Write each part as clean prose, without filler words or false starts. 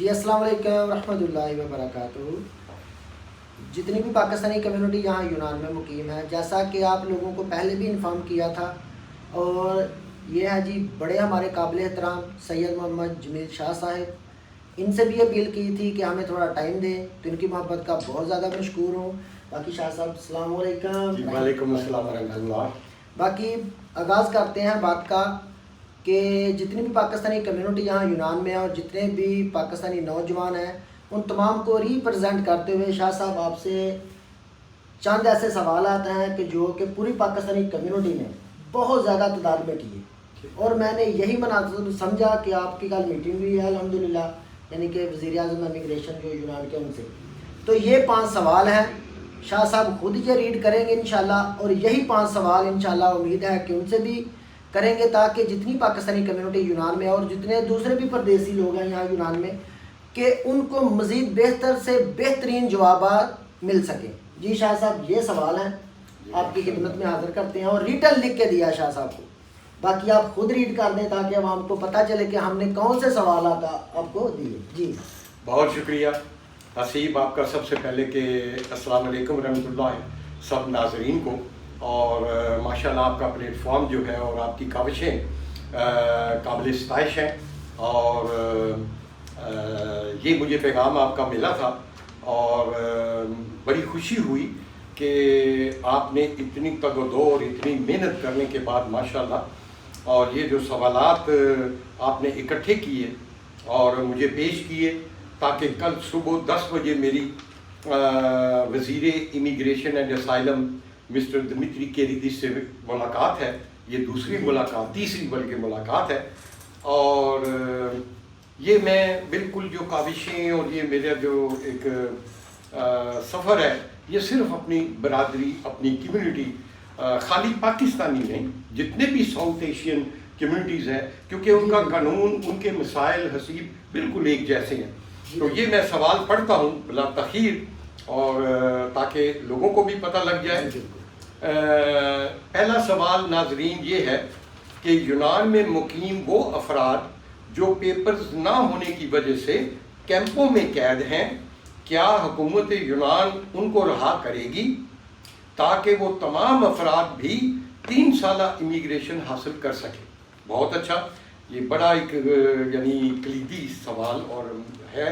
جی السلام علیکم ورحمۃ اللہ وبرکاتہ۔ جتنی بھی پاکستانی کمیونٹی یہاں یونان میں مقیم ہے، جیسا کہ آپ لوگوں کو پہلے بھی انفارم کیا تھا، اور یہ ہے جی بڑے ہمارے قابل احترام سید محمد جمیل شاہ صاحب، ان سے بھی اپیل کی تھی کہ ہمیں تھوڑا ٹائم دیں، تو ان کی محبت کا بہت زیادہ مشکور ہوں۔ باقی شاہ صاحب السلام علیکم۔ جی وعلیکم السلام ورحمۃ اللہ۔ باقی آغاز کرتے ہیں بات کا کہ جتنی بھی پاکستانی کمیونٹی یہاں یونان میں ہے اور جتنے بھی پاکستانی نوجوان ہیں، ان تمام کو ریپرزینٹ کرتے ہوئے شاہ صاحب آپ سے چند ایسے سوالات ہیں کہ جو کہ پوری پاکستانی کمیونٹی نے بہت زیادہ تعداد میں کیے، اور میں نے یہی مناسب سمجھا کہ آپ کی کل میٹنگ ہوئی ہے الحمدللہ، یعنی کہ وزیر اعظم امیگریشن جو یونان کے ان سے، تو یہ 5 سوال ہیں، شاہ صاحب خود یہ ریڈ کریں گے انشاءاللہ، اور یہی 5 سوال انشاءاللہ امید ہے کہ ان سے بھی کریں گے، تاکہ جتنی پاکستانی کمیونٹی یونان میں اور جتنے دوسرے بھی پردیسی لوگ ہیں یہاں یونان میں، کہ ان کو مزید بہتر سے بہترین جوابات مل سکیں۔ جی شاہ صاحب یہ سوال ہیں، آپ کی خدمت میں حاضر کرتے ہیں، اور ریٹن لکھ کے دیا شاہ صاحب کو، باقی آپ خود ریڈ کر دیں تاکہ عوام کو پتہ چلے کہ ہم نے کون سے سوالات آپ کو دیے۔ جی بہت شکریہ حسیب آپ کا، سب سے پہلے کہ السلام علیکم ورحمۃ اللہ سب ناظرین کو، اور ماشاءاللہ آپ کا پلیٹ فارم جو ہے اور آپ کی کاوشیں قابل ستائش ہیں، اور یہ مجھے پیغام آپ کا ملا تھا، اور بڑی خوشی ہوئی کہ آپ نے اتنی تگ و دو اور اتنی محنت کرنے کے بعد ماشاءاللہ، اور یہ جو سوالات آپ نے اکٹھے کیے اور مجھے پیش کیے، تاکہ کل صبح 10 بجے میری وزیر امیگریشن اینڈ اسائلم مسٹر دمیتری کیریدیس سے ملاقات ہے، یہ دوسری ملاقات، تیسری بلکہ ملاقات ہے، اور یہ میں بالکل جو کاوشیں اور یہ میرا جو ایک سفر ہے، یہ صرف اپنی برادری، اپنی کمیونٹی، خالی پاکستانی نہیں، جتنے بھی ساؤتھ ایشین کمیونٹیز ہیں، کیونکہ ان کا قانون، ان کے مسائل حسیب بالکل ایک جیسے ہیں، تو یہ میں سوال پڑھتا ہوں بلا تاخیر، اور تاکہ لوگوں کو بھی پتہ لگ جائے۔ پہلا سوال ناظرین یہ ہے کہ یونان میں مقیم وہ افراد جو پیپرز نہ ہونے کی وجہ سے کیمپوں میں قید ہیں، کیا حکومت یونان ان کو رہا کرے گی تاکہ وہ تمام افراد بھی 3 سالہ امیگریشن حاصل کر سکیں؟ بہت اچھا، یہ بڑا ایک یعنی کلیدی سوال اور ہے۔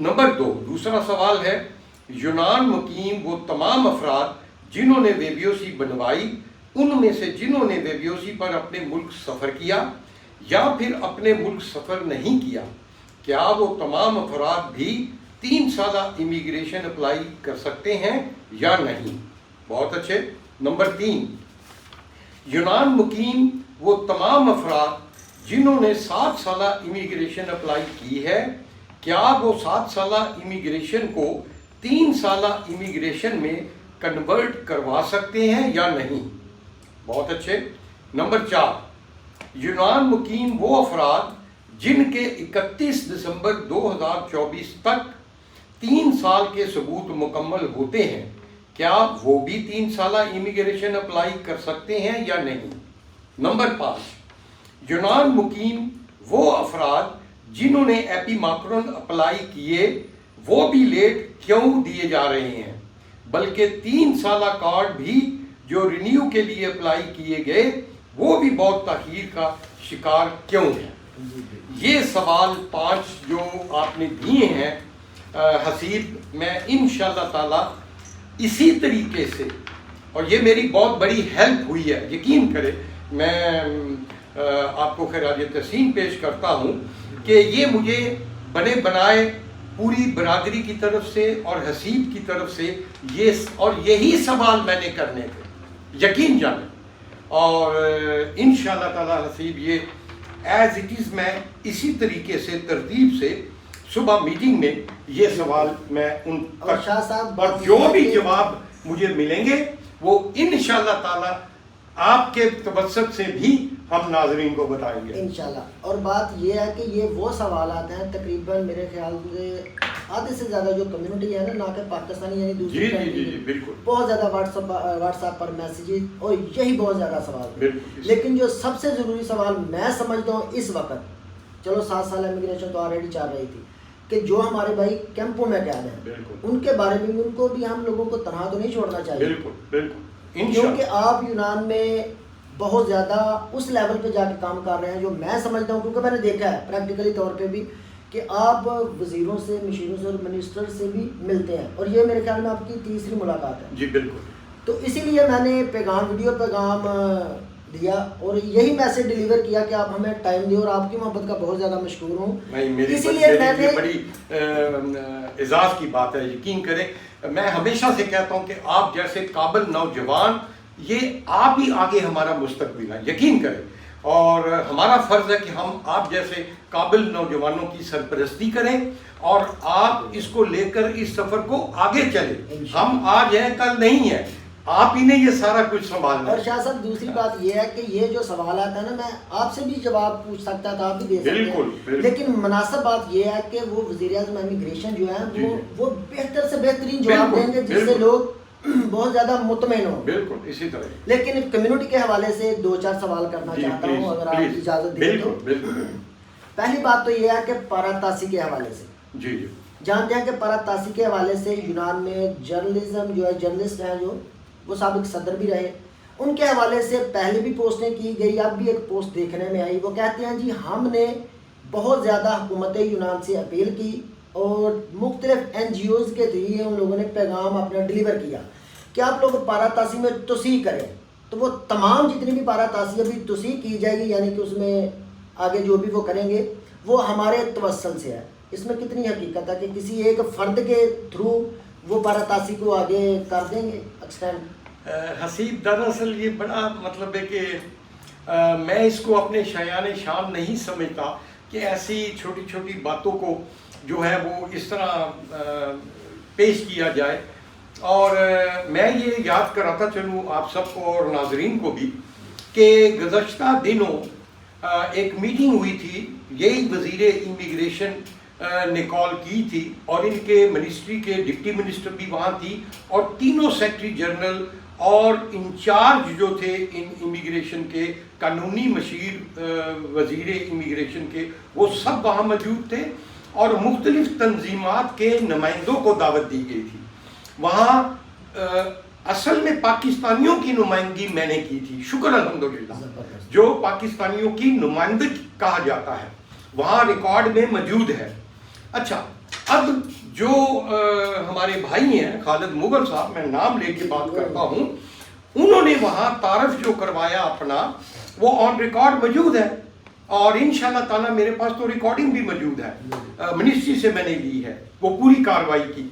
نمبر 2، دوسرا سوال ہے، یونان مقیم وہ تمام افراد جنہوں نے ویبیوسی بنوائی، ان میں سے جنہوں نے ویبیوسی پر اپنے ملک سفر کیا یا پھر اپنے ملک سفر نہیں کیا، کیا وہ تمام افراد بھی 3 سالہ امیگریشن اپلائی کر سکتے ہیں یا نہیں؟ بہت اچھے۔ نمبر 3، یونان مقیم وہ تمام افراد جنہوں نے 7 سالہ امیگریشن اپلائی کی ہے، کیا وہ 7 سالہ امیگریشن کو 3 سالہ امیگریشن میں کنورٹ کروا سکتے ہیں یا نہیں؟ بہت اچھے۔ نمبر 4، یونان مقیم وہ افراد جن کے 31 دسمبر 2024 تک 3 سال کے ثبوت مکمل ہوتے ہیں، کیا وہ بھی 3 سالہ امیگریشن اپلائی کر سکتے ہیں یا نہیں؟ نمبر 5، یونان مقیم وہ افراد جنہوں نے ایپیماکرون اپلائی کیے، وہ بھی لیٹ کیوں دیے جا رہے ہیں، بلکہ 3 سالہ کارڈ بھی جو رینیو کے لیے اپلائی کیے گئے وہ بھی بہت تاخیر کا شکار کیوں ہیں؟ یہ سوال 5 جو آپ نے دیے ہیں حسیب، میں انشاءاللہ تعالی اسی طریقے سے، اور یہ میری بہت بڑی ہیلپ ہوئی ہے، یقین کرے، میں آپ کو خراج تحسین پیش کرتا ہوں کہ یہ مجھے بنے بنائے پوری برادری کی طرف سے اور حسیب کی طرف سے یہی سوال میں نے کرنے تھے، یقین جانیں، اور انشاءاللہ تعالی حسیب یہ ایز اٹ از میں اسی طریقے سے ترتیب سے صبح میٹنگ میں یہ سوال میں ان پر جو بھی جواب مجھے ملیں گے وہ انشاءاللہ تعالی آپ کے توسط سے بھی ہم ناظرین کو بتائیں گے انشاءاللہ۔ اور بات یہ ہے کہ یہ وہ سوالات ہیں تقریباً میرے خیال سے آدھے سے زیادہ جو کمیونٹی ہے نا کہ پاکستانی یعنی دوسری جی بالکل بہت زیادہ واٹس ایپ پر میسیجز اور یہی بہت زیادہ سوال، بالکل، لیکن جو سب سے ضروری سوال میں سمجھتا ہوں اس وقت، چلو 7 سال امیگریشن تو آلریڈی چل رہی تھی کہ جو ہمارے بھائی کیمپوں میں قید ہیں ان کے بارے میں ان کو بھی ہم لوگوں کو تنہا تو نہیں چھوڑنا چاہیے. بالکل بالکل کیونکہ آپ یونان میں بہت زیادہ اس لیول پہ جا کے کام کر رہے ہیں جو میں سمجھتا ہوں, کیونکہ میں نے دیکھا ہے پریکٹیکلی طور پہ بھی کہ آپ وزیروں سے, مشیروں سے اور منسٹر سے بھی ملتے ہیں, اور یہ میرے خیال میں آپ کی تیسری ملاقات ہے. جی بالکل. تو اسی لیے میں نے ویڈیو پیغام دیا اور یہی میسج ڈیلیور کیا کہ آپ ہمیں ٹائم دیں, اور آپ کی محبت کا بہت زیادہ مشکور ہوں. اسی لیے میں نے بڑی اعزاز کی بات ہے, یقین کریں میں ہمیشہ سے کہتا ہوں کہ آپ جیسے قابل نوجوان, یہ آپ ہی آگے ہمارا مستقبل ہے, یقین کریں, اور ہمارا فرض ہے کہ ہم آپ جیسے قابل نوجوانوں کی سرپرستی کریں اور آپ اس کو لے کر اس سفر کو آگے چلیں. ہم آج ہیں کل نہیں ہیں, آپ ہی نے یہ سارا کچھ سنبھالنا. اور شاہ صاحب دوسری بات یہ ہے کہ یہ جو سوالات ہیں نا, میں آپ سے بھی جواب پوچھ سکتا تھا, آپ بھی دے سکتے ہیں, لیکن مناسب بات یہ ہے کہ وہ وزیر اعظم امیگریشن جو ہے وہ بہتر سے بہترین جواب دیں گے جس سے لوگ بہت زیادہ مطمئن ہوں. بالکل اسی طرح. لیکن کمیونٹی کے حوالے سے 2-4 سوال کرنا چاہتا ہوں اگر آپ اجازت دیں تو. پہلی بات تو یہ ہے کہ پاراتاسی کے حوالے سے جی جی جانتے ہیں کہ پاراتاسی کے حوالے سے یونان میں جرنلزم جو ہے, جرنلسٹ ہیں جو وہ سابق صدر بھی رہے, ان کے حوالے سے پہلے بھی پوسٹیں کی گئی, اب بھی ایک پوسٹ دیکھنے میں آئی. وہ کہتے ہیں جی ہم نے بہت زیادہ حکومت یونان سے اپیل کی اور مختلف NGOز کے ذریعے ان لوگوں نے پیغام اپنا ڈیلیور کیا کہ آپ لوگ پاراتاسی میں توسیع کریں. تو وہ تمام جتنی بھی پاراتاسی ابھی توسیع کی جائے گی, یعنی کہ اس میں آگے جو بھی وہ کریں گے وہ ہمارے توسل سے ہے. اس میں کتنی حقیقت ہے کہ کسی ایک فرد کے تھرو وہ پاراتاسی کو آگے کر دیں گے ایکسٹینڈ؟ حسیب دراصل یہ بڑا مطلب ہے کہ میں اس کو اپنے شایان شان نہیں سمجھتا کہ ایسی چھوٹی چھوٹی باتوں کو جو ہے وہ اس طرح پیش کیا جائے. اور میں یہ یاد کراتا چلوں آپ سب کو اور ناظرین کو بھی کہ گزشتہ دنوں ایک میٹنگ ہوئی تھی, یہی وزیر امیگریشن نے کال کی تھی اور ان کے منسٹری کے ڈپٹی منسٹر بھی وہاں تھی اور تینوں سیکرٹری جنرل اور انچارج جو تھے ان امیگریشن کے قانونی مشیر وزیر امیگریشن کے وہ سب وہاں موجود تھے اور مختلف تنظیمات کے نمائندوں کو دعوت دی گئی تھی. وہاں اصل میں پاکستانیوں کی نمائندگی میں نے کی تھی, شکر الحمدللہ, جو پاکستانیوں کی نمائندگی کہا جاتا ہے وہاں ریکارڈ میں موجود ہے. اچھا, اب جو ہمارے بھائی ہیں خالد مغل صاحب, میں نام لے کے بات کرتا ہوں, انہوں نے وہاں تعارف جو کروایا اپنا وہ آن ریکارڈ موجود ہے اور انشاءاللہ تعالیٰ میرے پاس تو ریکارڈنگ بھی موجود ہے, منسٹری سے میں نے لی ہے وہ پوری کاروائی کی.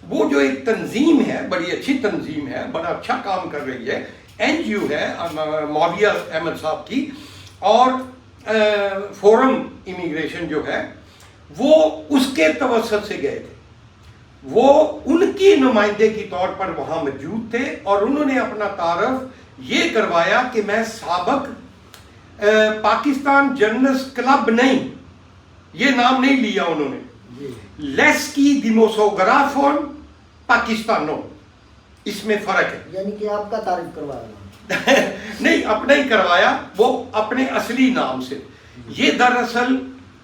وہ جو ایک تنظیم ہے, بڑی اچھی تنظیم ہے, بڑا اچھا کام کر رہی ہے, NGO ہے معاویہ احمد صاحب کی, اور فورم امیگریشن جو ہے وہ اس کے توسط سے گئے تھے. وہ ان کی نمائندے کی طور پر وہاں موجود تھے اور انہوں نے اپنا تعارف یہ کروایا کہ میں سابق پاکستان جرنلسٹ کلب نہیں, یہ نام نہیں لیا انہوں نے, لیسکی دیموسوگرافون پاکستانوں, اس میں فرق ہے. یعنی کہ آپ کا تعریف کروایا نہیں, اپنا ہی کروایا, وہ اپنے اصلی نام سے. یہ دراصل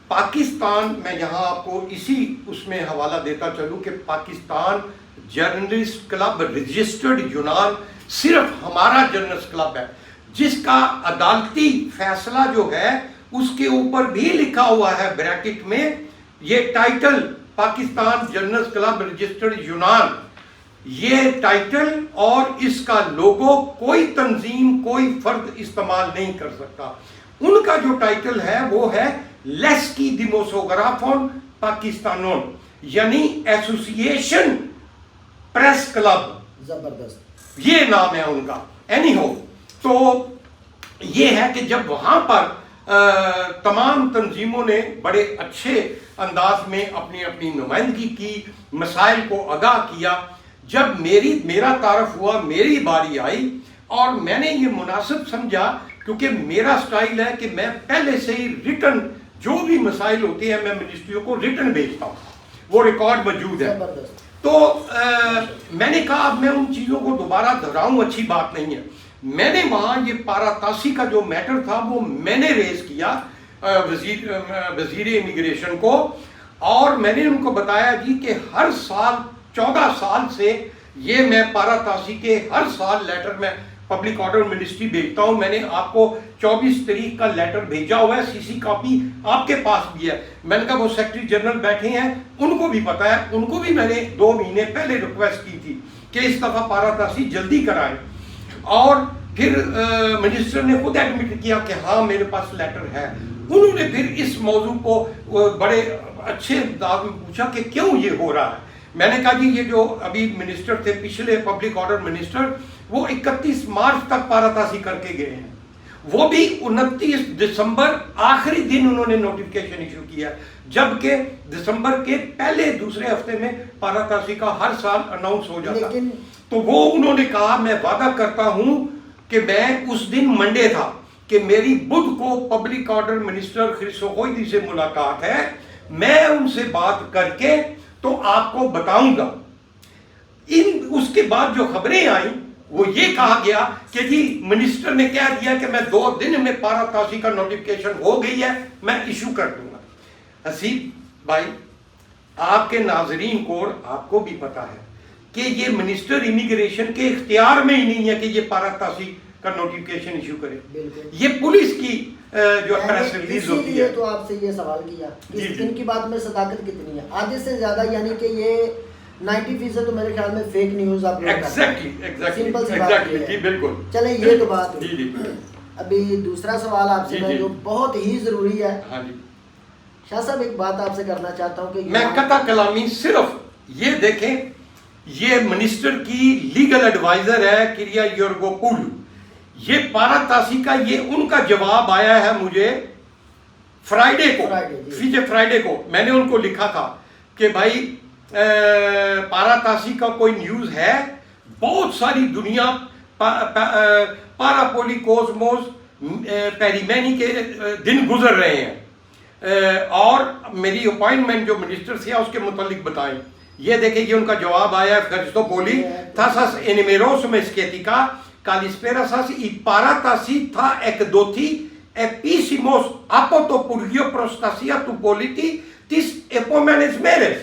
پاکستان, میں یہاں آپ کو اسی اس میں حوالہ دیتا چلوں کہ پاکستان جرنلسٹ کلب رجسٹرڈ یونان صرف ہمارا جرنلسٹ کلب ہے جس کا عدالتی فیصلہ جو ہے اس کے اوپر بھی لکھا ہوا ہے بریکٹ میں یہ title Pakistan journalist club registered یونان, یہ ٹائٹل اور اس کا لوگو کوئی تنظیم کوئی فرد استعمال نہیں کر سکتا. ان کا جو ٹائٹل ہے وہ ہے لیسکی دیموسوگرافون پاکستانون, یعنی ایسوسییشن پریس کلب, زبردست یہ نام ہے ان کا. اینی ہو, تو یہ ہے کہ جب وہاں پر تمام تنظیموں نے بڑے اچھے انداز میں اپنی اپنی نمائندگی کی, مسائل کو آگاہ کیا, جب میرا تعارف ہوا, میری باری آئی اور میں نے یہ مناسب سمجھا کیونکہ میرا سٹائل ہے کہ میں پہلے سے ہی ریٹن جو بھی مسائل ہوتے ہیں میں منسٹریوں کو ریٹن بھیجتا ہوں, وہ ریکارڈ موجود ہے. تو میں نے کہا اب میں ان چیزوں کو دوبارہ دہراؤں اچھی بات نہیں ہے. میں نے وہاں یہ پاراتاسی کا جو میٹر تھا وہ میں نے ریز کیا, وزیر امیگریشن کو، اور میں نے ان کو بتایا جی کہ ہر سال 14 سال سے یہ میں پارا تاسی کے ہر سال لیٹر میں پبلک آرڈر منسٹری بھیجتا ہوں. میں نے آپ کو 24 تاریخ کا لیٹر بھیجا ہوا ہے، CC کاپی آپ کے پاس بھی ہے. میں نے کہا وہ سیکرٹری جنرل بیٹھے ہیں، ان کو بھی پتا ہے، ان کو بھی میں نے 2 مہینے پہلے ریکویسٹ کی تھی کہ اس دفعہ پارا تاسی جلدی کرائیں. اور پھر منسٹر نے خود ایڈمٹ کیا کہ ہاں میرے پاس لیٹر ہے. انہوں نے پھر اس موضوع کو بڑے اچھے انداز میں پوچھا کہ کیوں یہ ہو رہا ہے. میں نے کہا جی یہ جو ابھی منسٹر تھے پچھلے پبلک آرڈر منسٹر، وہ 31 مارچ تک پارا تاسی کر کے گئے ہیں، وہ بھی 29 دسمبر آخری دن انہوں نے نوٹیفکیشن ایشو کیا، جبکہ دسمبر کے پہلے دوسرے ہفتے میں پارا تاسی کا ہر سال اناؤنس ہو جاتا. تو وہ انہوں نے کہا میں وعدہ کرتا ہوں کہ میں اس دن منڈے تھا کہ میری بدھ کو پبلک آرڈر منسٹر خرسوخویدی سے ملاقات ہے، میں ان سے بات کر کے تو آپ کو بتاؤں گا. اس کے بعد جو خبریں آئیں وہ یہ کہا گیا کہ جی منسٹر نے کہہ دیا کہ میں 2 دن میں پارا تاسی کا نوٹیفکیشن ہو گئی ہے، میں ایشو کر دوں گا. حسیب بھائی، آپ کے ناظرین کو آپ کو بھی پتا ہے کہ یہ منسٹر امیگریشن کے اختیار میں ہی نہیں ہے کہ یہ پارا تاسی کا نوٹیفکیشن ایشو کرے. یہ پولیس کی جو پریس ریلیز ہوتی ہے. تو آپ سے یہ سوال کیا ان کی بات میں صداقت کتنی ہے؟ آدھے سے زیادہ، یعنی کہ یہ 90% تو میرے خیال میں فیک نیوز آپ لوگ سمپل سی بات ہے. جی بالکل. چلیں یہ تو بات جی جی. ابھی دوسرا سوال آپ سے جو بہت ہی ضروری ہے. ہاں جی شاہ صاحب، ایک بات آپ سے کرنا چاہتا ہوں کہ میں قطع کلامی صرف یہ دیکھیں، یہ منسٹر کی لیگل ایڈوائزر ہے کریا یورگوپولو. یہ پارا تاسی کا یہ ان کا جواب آیا ہے مجھے فرائیڈے کو. میں نے ان کو لکھا تھا کہ بھائی پارا تاسی کا کوئی نیوز ہے؟ بہت ساری دنیا پارا پولی کوسموس پیریمینی کے دن گزر رہے ہیں، اور میری اپوائنٹمنٹ جو منسٹر سے اس کے متعلق بتائیں. یہ دیکھیں یہ ان کا جواب آیا ہے. خرچتوپولی تھاساس انیمیروس میں اسکیتیکا Καλησπέρασας, η παράταση θα εκδοθεί επίσημος από το Υπουργείο Προστασία του Πολίτη τις επόμενες μέρες.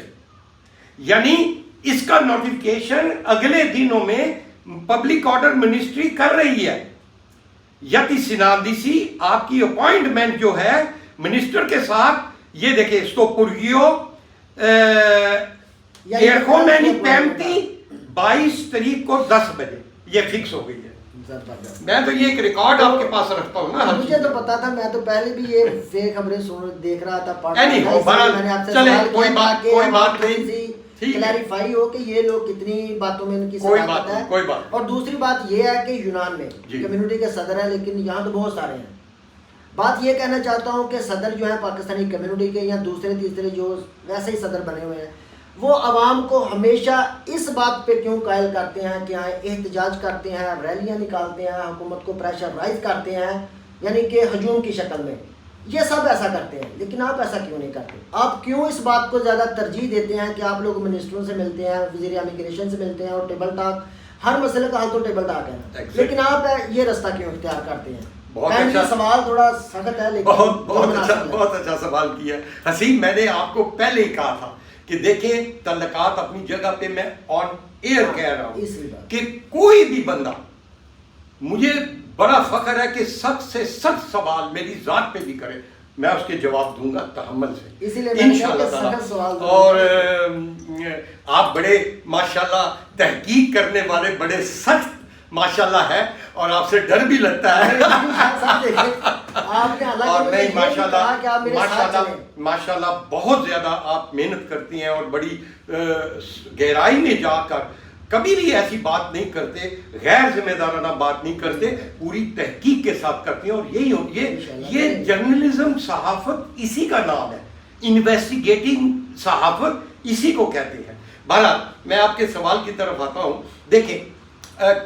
یعنی اس کا نوٹیفکیشن اگلے دنوں میں پبلک آرڈر منسٹری کر رہی ہے. یتی سینادیسی آپ کی اپوائنٹمنٹ جو ہے منسٹر کے ساتھ، یہ دیکھیں ستوپورگیو ایرکھومینی پیمتی 22 تاریخ کو 10 بجے یہ فکس ہو گئی ہے. میں تو یہ ایک ریکارڈ آپ کے پاس رکھتا ہوں نا. مجھے تو پتا تھا، میں تو پہلے بھی یہ فیک خبریں دیکھ رہا تھا، پڑھ میں نے آپ سے سوال کیا کہ کوئی بات نہیں کلیریفائی ہو کہ یہ لوگ کتنی باتوں میں ان کی صداقت ہے. اور دوسری بات یہ ہے کہ یونان میں کمیونٹی کے صدر ہیں، لیکن یہاں تو بہت سارے ہیں. بات یہ کہنا چاہتا ہوں کہ صدر جو ہیں پاکستانی کمیونٹی کے یا دوسرے تیسرے جو ویسے ہی صدر بنے ہوئے ہیں، وہ عوام کو ہمیشہ اس بات پہ کیوں قائل کرتے ہیں کہ احتجاج کرتے ہیں، ریلیاں نکالتے ہیں، حکومت کو پریشرائز کرتے ہیں، یعنی کہ ہجوم کی شکل میں. یہ سب ایسا کرتے ہیں، لیکن آپ ایسا کیوں نہیں کرتے؟ آپ کیوں اس بات کو زیادہ ترجیح دیتے ہیں کہ آپ لوگ منسٹروں سے ملتے ہیں، وزیر امیگریشن سے ملتے ہیں اور ٹیبل ٹاک، ہر مسئلے کا حل تو ٹیبل ٹاک ہے، لیکن آپ یہ راستہ کیوں اختیار کرتے ہیں؟ بہت اچھا سوال، تھوڑا سخت ہے لیکن بہت اچھا سوال کیا. حسین، میں نے آپ کو پہلے ہی کہا تھا کہ دیکھیں تعلقات اپنی جگہ پہ، میں آن ایئر کہہ رہا ہوں کہ کوئی بھی بندہ، مجھے بڑا فخر ہے کہ سخت سے سخت سوال میری ذات پہ بھی کرے، میں اس کے جواب دوں گا تحمل سے انشاءاللہ تعالی. اور آپ بڑے ماشاءاللہ تحقیق کرنے والے، بڑے سخت ماشاءاللہ ہے، اور آپ سے ڈر بھی لگتا ہے. اور نہیں ماشاءاللہ بہت زیادہ آپ محنت کرتی ہیں، اور بڑی گہرائی میں جا کر کبھی بھی ایسی بات نہیں کرتے، غیر ذمہ دارانہ بات نہیں کرتے، پوری تحقیق کے ساتھ کرتے ہیں. اور یہ جرنلزم، صحافت اسی کا نام ہے، انویسٹیگیٹنگ صحافت اسی کو کہتے ہیں. بہرحال میں آپ کے سوال کی طرف آتا ہوں. دیکھیں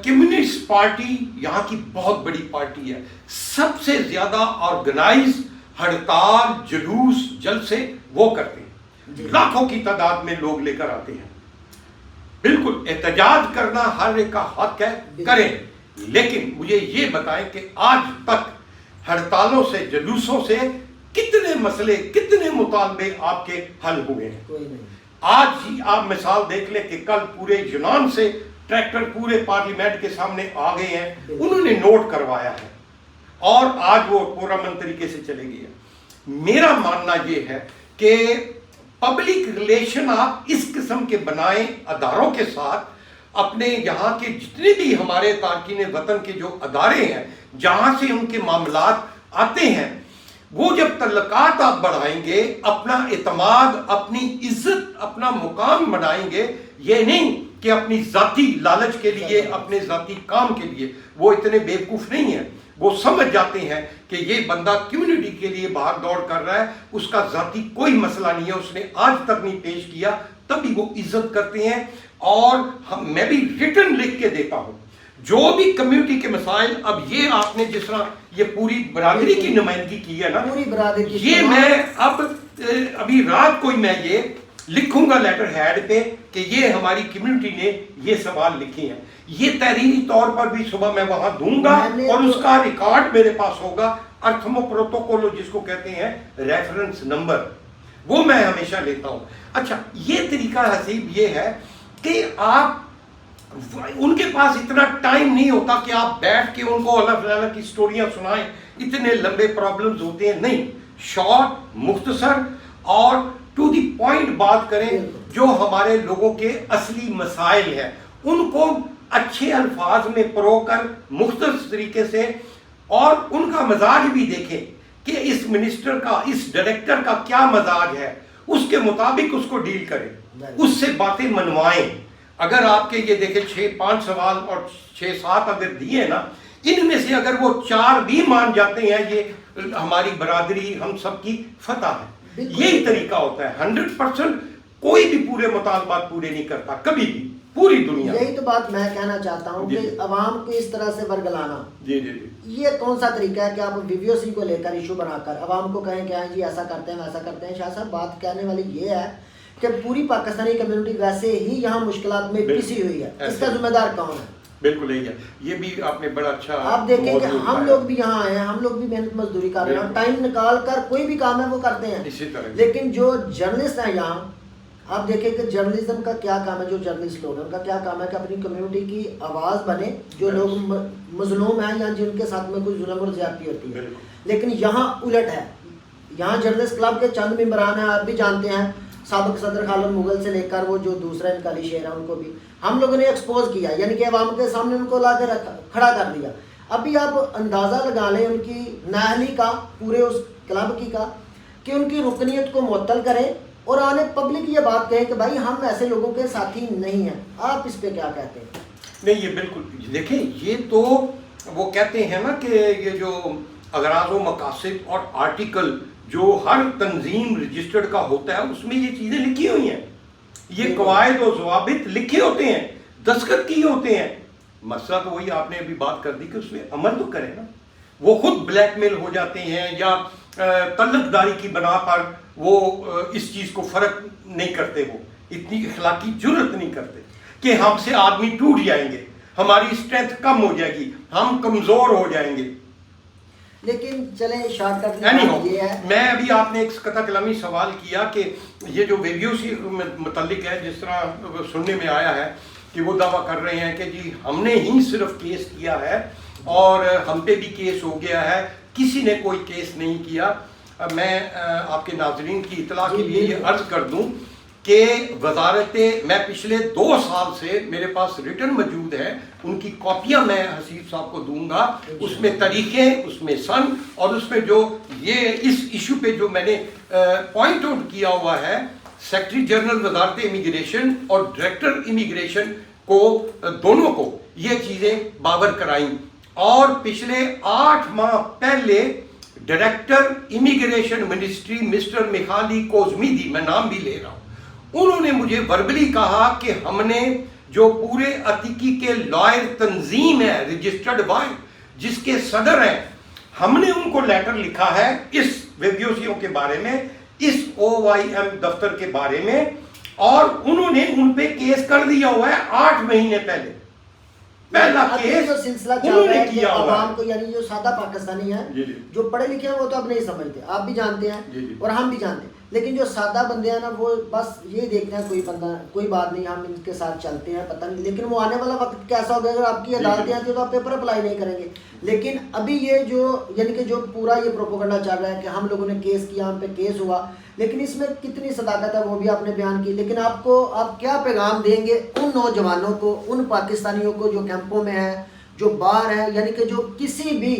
کمیونسٹ پارٹی یہاں کی بہت بڑی پارٹی ہے، سب سے زیادہ آرگنائز ہڑتال، جلوس، جلسے وہ کرتے ہیں، لاکھوں کی تعداد میں لوگ لے کر آتے ہیں. بالکل احتجاج کرنا ہر ایک کا حق ہے، کریں، لیکن مجھے یہ بتائیں کہ آج تک ہڑتالوں سے، جلوسوں سے کتنے مسئلے کتنے مطالبے آپ کے حل ہوئے ہیں؟ کوئی نہیں. آج ہی آپ مثال دیکھ لیں کہ کل پورے یونان سے ٹریکٹر پورے پارلیمنٹ کے سامنے آ گئے ہیں, انہوں نے نوٹ کروایا ہے اور آج وہ پورا من طریقے سے چلے گئے. میرا ماننا یہ ہے کہ پبلک ریلیشن آپ اس قسم کے بنائیں اداروں کے ساتھ, اپنے یہاں کے جتنے بھی ہمارے تارکین وطن کے جو ادارے ہیں جہاں سے ان کے معاملات آتے ہیں, وہ جب تعلقات آپ بڑھائیں گے, اپنا اعتماد, اپنی عزت, اپنا مقام بنائیں گے, یہ نہیں کہ اپنی ذاتی لالچ کے لیے, اپنے ذاتی کام کے لیے. وہ اتنے بیوقوف نہیں ہیں, وہ سمجھ جاتے ہیں کہ یہ بندہ کمیونٹی کے لیے بھاگ دوڑ کر رہا ہے, اس کا ذاتی کوئی مسئلہ نہیں ہے, اس نے آج تک نہیں پیش کیا, تبھی وہ عزت کرتے ہیں. اور میں بھی ریٹن لکھ کے دیتا ہوں جو بھی کمیونٹی کے مسائل. اب یہ آپ نے جس طرح یہ پوری برادری کی نمائندگی کی ہے نا, پوری برادری کی, یہ میں ابھی رات کو ہی میں یہ لکھوں گا لیٹر ہیڈ پہ کہ یہ ہماری کمیونٹی نے یہ سوال لکھے ہیں. یہ تحریری طور پر بھی صبح میں وہاں دوں گا اور اس کا ریکارڈ میرے پاس ہوگا. ارتھمو پروٹوکولو جس کو کہتے ہیں ریفرنس نمبر, وہ میں ہمیشہ لیتا ہوں. اچھا, یہ طریقہ حسیب یہ ہے کہ آپ ان کے پاس اتنا ٹائم نہیں ہوتا کہ آپ بیٹھ کے ان کو اللہ تعالیٰ کی سٹوریاں سنائیں, اتنے لمبے پرابلمز ہوتے ہیں. نہیں, شارٹ, مختصر اور ٹو دی پوائنٹ بات کریں. جو ہمارے لوگوں کے اصلی مسائل ہیں ان کو اچھے الفاظ میں پرو کر مختصر طریقے سے, اور ان کا مزاج بھی دیکھیں کہ اس منسٹر کا, اس ڈائریکٹر کا کیا مزاج ہے, اس کے مطابق اس کو ڈیل کریں, اس سے باتیں منوائیں. اگر آپ کے یہ دیکھیں 6-5 سوال اور 6-7 اگر دیے نا, ان میں سے اگر وہ 4 بھی مان جاتے ہیں, یہ ہماری برادری ہم سب کی فتح ہے. یہی طریقہ ہوتا ہے. 100% کوئی بھی پورے مطالبات پورے نہیں کرتا کبھی بھی, پوری دنیا. یہی تو بات میں کہنا چاہتا ہوں کہ عوام کو اس طرح سے ورگلانا, یہ کون سا طریقہ ہے کہ آپ VVOC کو لے کر ایشو بنا کر عوام کو کہیں کہ جی ایسا کرتے ہیں ویسا کرتے ہیں. شاہ صاحب, بات کہنے والی یہ ہے کہ پوری پاکستانی کمیونٹی ویسے ہی یہاں مشکلات میں پسی ہوئی ہے, اس کا ذمہ دار کون ہے؟ بالکل یہی ہے. یہ بھی آپ نے بڑا اچھا, آپ دیکھیں کہ ہم لوگ بھی یہاں آئے ہیں, ہم لوگ بھی محنت مزدوری کر رہے ہیں, ٹائم نکال کر کوئی بھی کام ہے وہ کرتے ہیں. لیکن جو جرنلسٹ ہیں یہاں, آپ دیکھیں کہ جرنلزم کا کیا کام ہے, جو جرنلسٹ لوگ ہیں ان کا کیا کام ہے کہ اپنی کمیونٹی کی آواز بنے, جو لوگ مظلوم ہیں یا جن کے ساتھ میں کوئی ظلم اور زیادتی ہوتی ہے. لیکن یہاں الٹ ہے. یہاں جرنلسٹ کلب کے چند ممبران ہیں, آپ بھی جانتے ہیں, سابق صدر خالد مغل سے لے کر وہ جو دوسرا ان کا علی شیر ہے, ان کو بھی ہم لوگوں نے ایکسپوز کیا, یعنی کہ عوام کے سامنے ان کو لا کے کھڑا کر دیا. ابھی آپ اندازہ لگا لیں ان کی نااہلی کا, پورے اس کلب کی کا, کہ ان کی رکنیت کو معطل کریں اور آنے پبلک یہ بات کہیں کہ بھائی ہم ایسے لوگوں کے ساتھی نہیں ہیں. آپ اس پہ کیا کہتے ہیں؟ نہیں, یہ بالکل دیکھیں, یہ تو وہ کہتے ہیں نا کہ یہ جو اغراض و مقاصد اور آرٹیکل جو ہر تنظیم رجسٹرڈ کا ہوتا ہے اس میں یہ چیزیں لکھی ہوئی ہیں, یہ قواعد و ضوابط لکھے ہوتے ہیں, دستخط کیے ہوتے ہیں. مسئلہ تو وہی آپ نے ابھی بات کر دی کہ اس میں عمل تو کریں نا. وہ خود بلیک میل ہو جاتے ہیں یا تعلق داری کی بنا پر وہ اس چیز کو فرق نہیں کرتے, وہ اتنی اخلاقی جرت نہیں کرتے کہ ہم سے آدمی ٹوٹ جائیں گے, ہماری اسٹرینتھ کم ہو جائے گی, ہم کمزور ہو جائیں گے. لیکن چلیں شارٹ کٹ یہ ہے, میں ابھی آپ نے ایک قطع کلامی سوال کیا کہ یہ جو VVOC متعلق ہے, جس طرح سننے میں آیا ہے کہ وہ دعویٰ کر رہے ہیں کہ جی ہم نے ہی صرف کیس کیا ہے اور ہم پہ بھی کیس ہو گیا ہے, کسی نے کوئی کیس نہیں کیا. میں آپ کے ناظرین کی اطلاع کے لیے یہ عرض کر دوں کہ وزارت, میں پچھلے 2 سال سے میرے پاس ریٹن موجود ہے, ان کی کاپیاں میں حسیب صاحب کو دوں گا. اس میں تاریخیں, اس میں سن, اور اس میں جو یہ اس ایشو پہ جو میں نے پوائنٹ آؤٹ کیا ہوا ہے, سیکرٹری جنرل وزارت امیگریشن اور ڈائریکٹر امیگریشن کو, دونوں کو یہ چیزیں باور کرائیں. اور پچھلے 8 ماہ پہلے ڈائریکٹر امیگریشن منسٹری مسٹر میخالی کوزمیدی, میں نام بھی لے رہا ہوں, انہوں نے مجھے وربلی کہا کہ ہم نے جو پورے عتیقی کے لائر تنظیم ہے رجسٹرڈ وائل جس کے صدر ہیں, ہم نے ان کو لیٹر لکھا ہے اس VVOCوں کے بارے میں, اس OYM دفتر کے بارے میں, اور انہوں نے ان پہ کیس کر دیا ہوا ہے 8 مہینے پہلے. پہلا ابھی کیس جو سلسلہ چل انہوں رہا نے ہے کہ کیا ہوا عوام ہے. کو، یعنی جو سادہ پاکستانی ہیں جی جی جو پڑھے لکھے ہیں وہ تو اب نہیں سمجھتے، آپ بھی جانتے ہیں جی جی. اور ہم بھی جانتے ہیں، لیکن جو سادہ بندے ہیں نا وہ بس یہ دیکھتے ہیں کوئی بندہ کوئی بات نہیں، ہم ان کے ساتھ چلتے ہیں، پتہ نہیں، لیکن وہ آنے والا وقت کیسا ہوگا اگر آپ کی عدالتیں آتی ہیں تو آپ پیپر اپلائی نہیں کریں گے. لیکن ابھی یہ جو یعنی کہ جو پورا یہ پروپیگنڈا چل رہا ہے کہ ہم لوگوں نے کیس کیا، ہم پہ کیس ہوا، لیکن اس میں کتنی صداقت ہے وہ بھی آپ نے بیان کی. لیکن آپ کیا پیغام دیں گے ان نوجوانوں کو، ان پاکستانیوں کو جو کیمپوں میں ہیں، جو باہر ہیں، یعنی کہ جو کسی بھی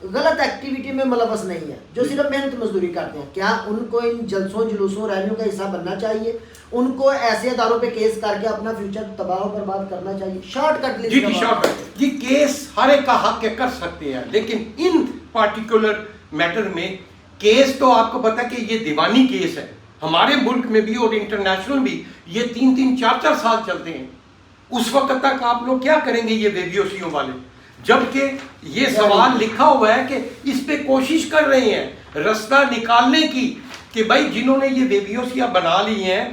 غلط ایکٹیویٹی میں ملوث نہیں ہے، جو صرف محنت مزدوری کرتے ہیں؟ کیا ان کو ان جلسوں جلوسوں ریلیوں کا حصہ بننا چاہیے؟ ان کو ایسے اداروں پہ کیس کر کے اپنا فیوچر تباہ و برباد کرنا چاہیے؟ شارٹ کٹ جی جی شارٹ کٹ. یہ کیس ہر ایک کا حق ہے، کر سکتے ہیں، لیکن ان پارٹیکولر میٹر میں کیس تو آپ کو پتا ہے کہ یہ دیوانی کیس ہے. ہمارے ملک میں بھی اور انٹرنیشنل بھی یہ 3-3 4-4 سال چلتے ہیں. اس وقت تک آپ لوگ کیا کریں گے یہ ویبیوسیوں والے؟ جبکہ یہ سوال لکھا ہوا ہے کہ اس پہ کوشش کر رہے ہیں رستہ نکالنے کی کہ بھائی جنہوں نے یہ ویبیوسیاں بنا لی ہیں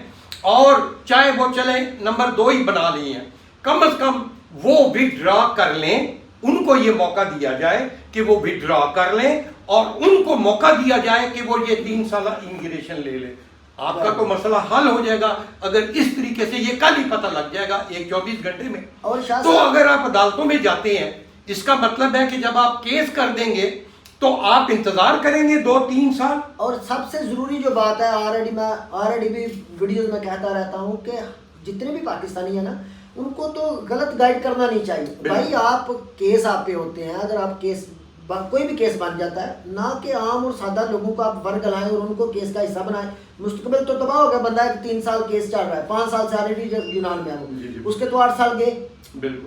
اور چاہے وہ چلیں نمبر 2 ہی بنا لی ہیں، کم از کم وہ وڈرا کر لیں. ان کو یہ موقع دیا جائے کہ وہ وڈرا کر لیں اور ان کو موقع دیا جائے کہ وہ یہ 3 سالہ امیگریشن لے لیں. آپ کا تو مسئلہ حل ہو جائے گا اگر اس طریقے سے یہ کل ہی پتہ لگ جائے گا 24 گھنٹے میں. تو اگر آپ عدالتوں میں جاتے ہیں اس کا مطلب ہے کہ جب آپ کیس کر دیں گے تو آپ انتظار کریں گے 2-3 سال. اور سب سے ضروری جو بات ہے، آلریڈی بھی ویڈیوز میں کہتا رہتا ہوں کہ جتنے بھی پاکستانی ہیں نا ان کو تو غلط گائیڈ کرنا نہیں چاہیے. بھائی آپ کیس آپ پہ ہوتے ہیں، اگر آپ کیس کوئی بھی کیس بن جاتا ہے، نہ کہ عام اور سادہ لوگوں کو آپ ورگ لائیں اور ان کو کیس کا حصہ بنائیں. مستقبل تو تباہ ہو گیا. بندہ 3 سال کیس چل رہا ہے، 5 سال سے آلریڈی یونان میں ہے، اس کے تو 8 سال گئے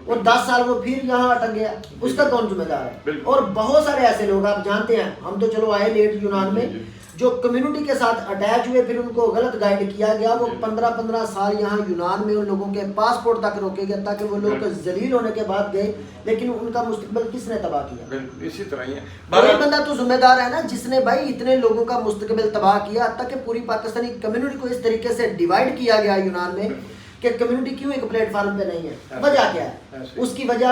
اور 10 سال وہ پھر یہاں اٹک گیا، اس کا کون ذمہ دار ہے؟ اور بہت سارے ایسے لوگ آپ جانتے ہیں، ہم تو چلو آئے لیٹ یونان میں، جو کمیونٹی کے ساتھ اٹیچ ہوئے، پھر ان کو غلط گائیڈ کیا گیا، وہ 15 سال یہاں یونان میں ان لوگوں کے پاسپورٹ تک روکے گئے تاکہ وہ لوگ ذلیل ہونے کے بعد گئے، لیکن ان کا مستقبل کس نے تباہ کیا؟ بالکل اسی طرح ہی ہے. کوئی بندہ تو ذمہ دار ہے نا جس نے بھائی اتنے لوگوں کا مستقبل تباہ کیا، حتیٰ کہ پوری پاکستانی کمیونٹی کو اس طریقے سے ڈیوائیڈ کیا گیا یونان میں کہ کمیونٹی کیوں ایک پلیٹ فارم پہ نہیں ہے. وجہ کیا ہے؟ اس کی وجہ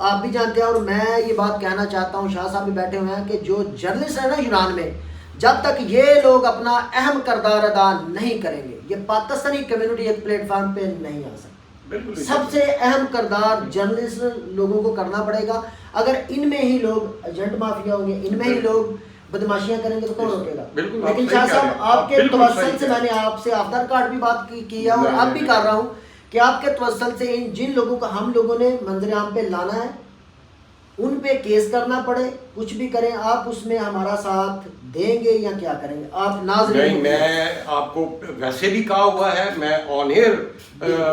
آپ بھی جانتے ہیں، اور میں یہ بات کہنا چاہتا ہوں، شاہ صاحب بھی بیٹھے ہوئے ہیں، کہ جو جرنلسٹ ہیں نا یونان میں، جب تک یہ لوگ اپنا اہم کردار ادا نہیں کریں گے یہ پاکستانی کمیونٹی ایک پلیٹ فارم پہ نہیں آ سکتی. سب سے اہم کردار جرنلسٹ لوگوں کو کرنا پڑے گا. اگر ان میں ہی لوگ ایجنٹ مافیا ہوں گے، ان میں ہی لوگ بدماشیاں کریں گے تو کون روکے گا؟ لیکن شاہ صاحب آپ کے توسل سے، میں نے آپ سے آف دا ریکارڈ بھی بات کی ہے اور اب بھی کر رہا ہوں کہ آپ کے توسل سے جن لوگوں کو ہم لوگوں نے منظر عام پہ لانا ہے ان پہ کیس کرنا پڑے، کچھ بھی کریں، آپ اس میں ہمارا ساتھ دیں گے یا کیا کریں گے؟ آپ ناظرین نہیں، میں آپ کو ویسے بھی کہا ہوا ہے، میں آن ایئر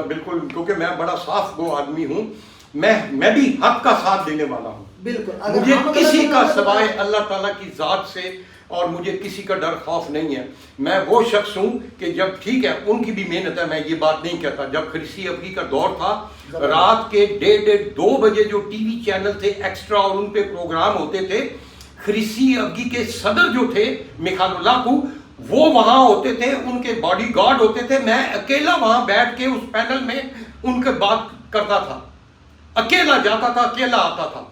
بالکل، کیونکہ میں بڑا صاف گو آدمی ہوں، میں بھی حق کا ساتھ دینے والا ہوں. بالکل، مجھے کسی کا سوائے اللہ تعالیٰ کی ذات سے اور مجھے کسی کا ڈر خوف نہیں ہے. میں وہ شخص ہوں کہ جب ٹھیک ہے ان کی بھی محنت ہے، میں یہ بات نہیں کہتا. جب خرسی افغی کا دور تھا، رات کے 1:30-2 بجے جو ٹی وی چینل تھے ایکسٹرا اور ان پہ پروگرام ہوتے تھے، خرسی افغی کے صدر جو تھے میخال اللہ کو، وہ وہاں ہوتے تھے، ان کے باڈی گارڈ ہوتے تھے. میں اکیلا وہاں بیٹھ کے اس پینل میں ان کے بات کرتا تھا، اکیلا جاتا تھا، اکیلا آتا تھا،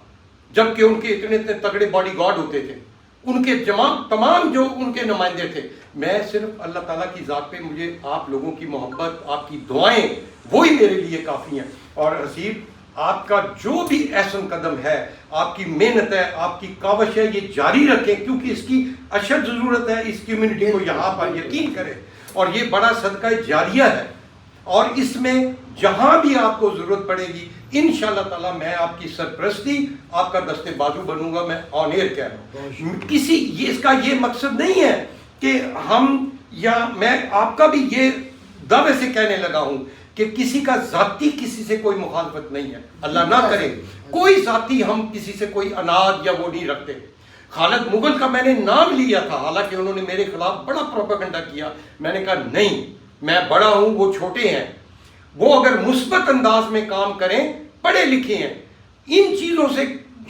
جبکہ ان کے اتنے تگڑے باڈی گارڈ ہوتے تھے، ان کے تمام جو ان کے نمائندے تھے. میں صرف اللہ تعالیٰ کی ذات پہ، مجھے آپ لوگوں کی محبت، آپ کی دعائیں، وہی میرے لیے کافی ہیں. اور حسیب، آپ کا جو بھی احسن قدم ہے، آپ کی محنت ہے، آپ کی کاوش ہے، یہ جاری رکھیں، کیونکہ اس کی اشد ضرورت ہے اس کمیونٹی کو. یہاں پر یقین کریں، اور یہ بڑا صدقہ جاریہ ہے، اور اس میں جہاں بھی آپ کو ضرورت پڑے گی انشاءاللہ تعالیٰ میں آپ کی سرپرستی، آپ کا دستے بازو بنوں گا. میں آن ایئر کہہ رہا ہوں، اس کا یہ مقصد نہیں ہے کہ ہم، یا میں آپ کا بھی یہ دعوے سے کہنے لگا ہوں کہ کسی کا ذاتی کسی سے کوئی مخالفت نہیں ہے. اللہ نہ کرے کوئی ذاتی ہم کسی سے کوئی اناد یا وہ نہیں رکھتے. خالد مغل کا میں نے نام لیا تھا، حالانکہ انہوں نے میرے خلاف بڑا پروپیگنڈا کیا. میں نے کہا نہیں، میں بڑا ہوں، وہ چھوٹے ہیں. وہ اگر مثبت انداز میں کام کریں، پڑھے لکھے ہیں، ان چیزوں سے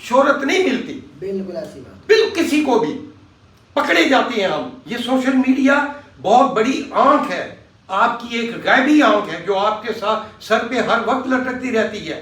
شہرت نہیں ملتی. بالکل ایسی بات، بالکل کسی کو بھی پکڑے جاتے ہیں ہم. یہ سوشل میڈیا بہت بڑی آنکھ ہے، آپ کی ایک غیبی آنکھ ہے جو آپ کے ساتھ سر پہ ہر وقت لٹکتی رہتی ہے.